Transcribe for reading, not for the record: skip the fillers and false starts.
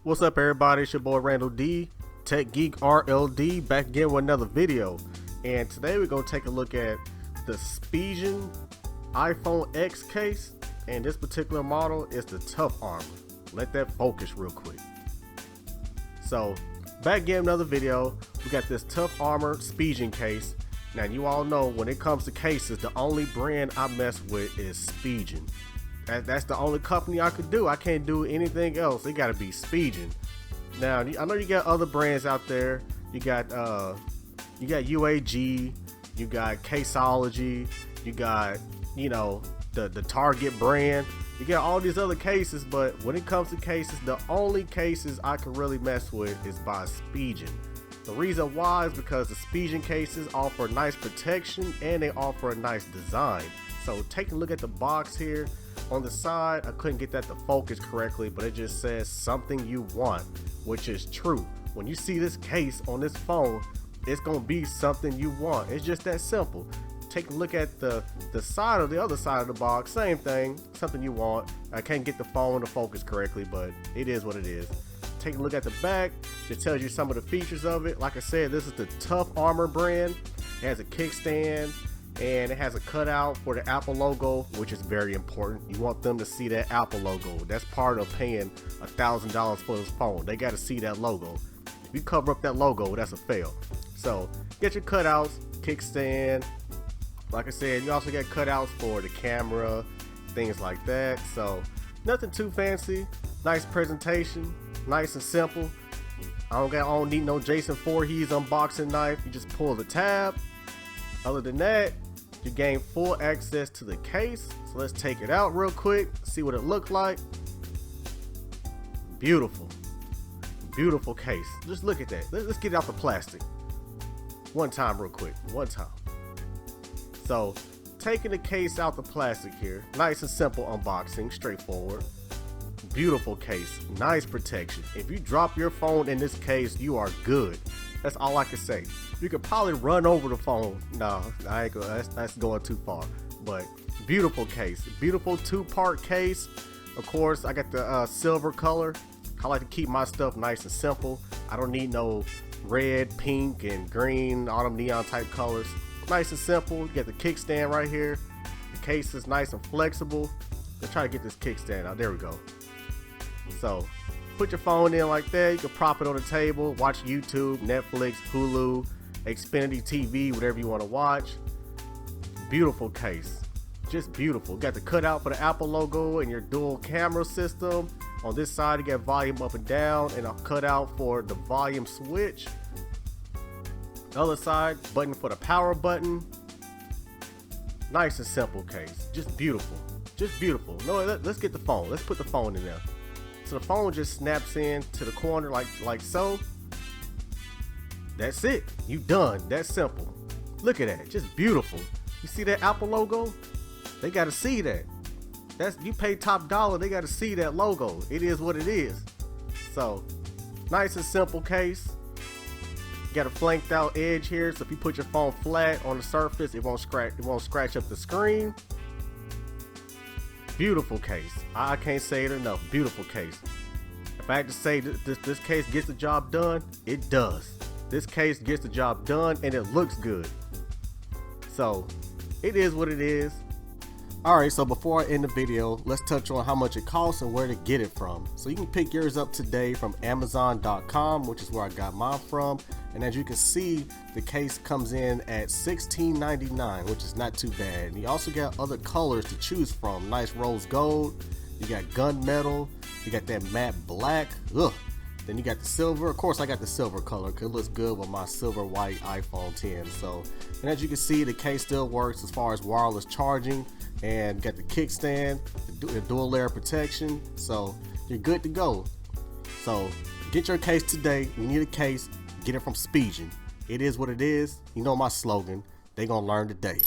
What's up, everybody? It's your boy Randall D, TechGeek RLD, back again with another video. And today we're gonna take a look at the Spigen iPhone X case, and this particular model is the Tough Armor. Let that focus real quick. So back again, another video. We got this Tough Armor Spigen case. Now you all know when it comes to cases, the only brand I mess with is Spigen. That's the only company I could do. I can't do anything else. It gotta be Spigen. Now I know you got other brands out there. You got UAG, you got Caseology, you got the Target brand. You got all these other cases, but when it comes to cases, the only cases I can really mess with is by Spigen. The reason why is because the Spigen cases offer nice protection and they offer a nice design. So take a look at the box here. On the side, I couldn't get that to focus correctly, but it just says something you want, which is true. When you see this case on this phone, it's gonna be something you want. It's just that simple. Take a look at the side of the other side of the box, same thing, something you want. I can't get the phone to focus correctly, but it is what it is. Take a look at the back. It tells you some of the features of it. Like I said, this is the Tough Armor brand. It has a kickstand, and it has a cutout for the Apple logo, which is very important. You want them to see that Apple logo. That's part of paying $1,000 for this phone. They got to see that logo. If you cover up that logo, that's a fail. So get your cutouts, kickstand. Like I said, you also got cutouts for the camera, things like that. So nothing too fancy. Nice presentation, nice and simple. I don't need no Jason Voorhees unboxing knife. You just pull the tab. Other than that, you gain full access to the case. So let's take it out real quick, see what it looked like. Beautiful, beautiful case. Just look at that. Let's get it out the plastic. One time real quick, one time. So taking the case out the plastic here, nice and simple unboxing, straightforward. Beautiful case, nice protection. If you drop your phone in this case, you are good. That's all I can say. You could probably run over the phone. No, I ain't gonna, that's going too far. But beautiful case, beautiful two-part case. Of course, I got the silver color. I like to keep my stuff nice and simple. I don't need no red, pink, and green, all them neon type colors. Nice and simple. You got the kickstand right here. The case is nice and flexible. Let's try to get this kickstand out. There we go. So put your phone in like that. You can prop it on the table, watch YouTube, Netflix, Hulu, Xfinity TV, whatever you want to watch. Beautiful case, just beautiful. Got the cutout for the Apple logo and your dual camera system. On this side, you got volume up and down and a cutout for the volume switch. The other side, button for the power button. Nice and simple case, just beautiful, just beautiful. No, let's get the phone. Let's put the phone in there. So the phone just snaps in to the corner like so. That's it. You done. That's simple. Look at that. Just beautiful. You see that Apple logo? They got to see that. You pay top dollar. They got to see that logo. It is what it is. So nice and simple case. You got a flanked out edge here. So if you put your phone flat on the surface, it won't scratch up the screen. Beautiful case. I can't say it enough. Beautiful case. If I had to say this case gets the job done, it does. This case gets the job done and it looks good. So it is what it is. Alright, so before I end the video, let's touch on how much it costs and where to get it from. So you can pick yours up today from Amazon.com, which is where I got mine from. And as you can see, the case comes in at $16.99, which is not too bad. And you also got other colors to choose from. Nice rose gold, you got gunmetal, you got that matte black. Ugh. Then you got the silver. Of course, I got the silver color because it looks good with my silver white iPhone 10. So, and as you can see, the case still works as far as wireless charging, and got the kickstand, the dual layer protection. So you're good to go. So get your case today. You need a case, get it from Spigen. It is what it is. You know my slogan. They gonna learn today.